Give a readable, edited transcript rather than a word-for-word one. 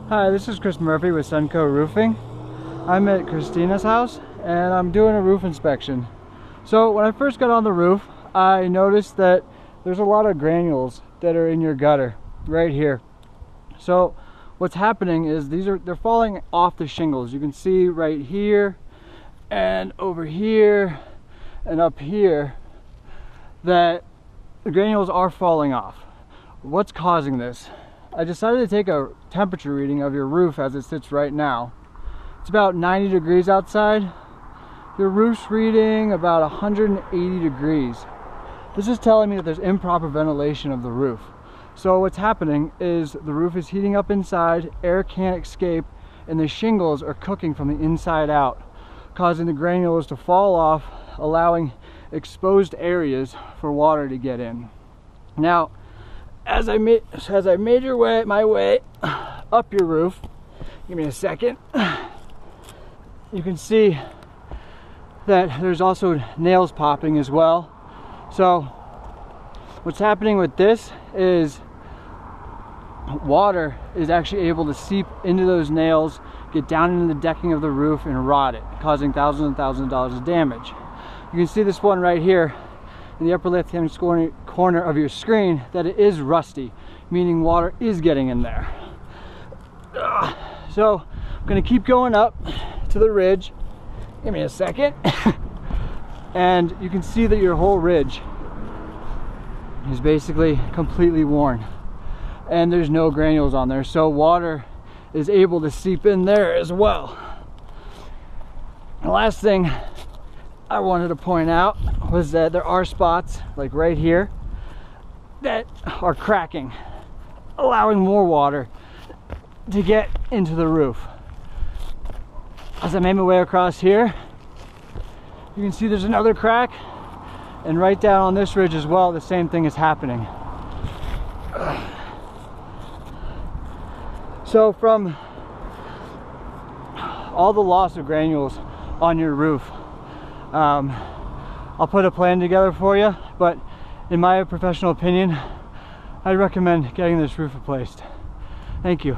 Hi, this is Chris Murphy with Cenco Roofing. I'm at Christina's house and I'm doing a roof inspection. So when I first got on the roof, I noticed that there's a lot of granules that are in your gutter right here. So what's happening is they're falling off the shingles. You can see right here and over here and up here that the granules are falling off. What's causing this? I decided to take a temperature reading of your roof as it sits right now. It's about 90 degrees outside. Your roof's reading about 180 degrees. This is telling me that there's improper ventilation of the roof. So what's happening is the roof is heating up inside, air can't escape, and the shingles are cooking from the inside out, causing the granules to fall off, allowing exposed areas for water to get in. Now, as I made my way up your roof, give me a second, you can see that there's also nails popping as well. So what's happening with this is water is actually able to seep into those nails, get down into the decking of the roof and rot it, causing thousands and thousands of dollars of damage. You can see this one right here in the upper left hand corner of your screen that it is rusty, meaning water is getting in there. So I'm going to keep going up to the ridge. Give me a second. And you can see that your whole ridge is basically completely worn and there's no granules on there, so water is able to seep in there as well. The last thing I wanted to point out was that there are spots like right here that are cracking, allowing more water to get into the roof. As I made my way across here, you can see there's another crack, and right down on this ridge as well, the same thing is happening. So from all the loss of granules on your roof, I'll put a plan together for you, but in my professional opinion, I'd recommend getting this roof replaced. Thank you.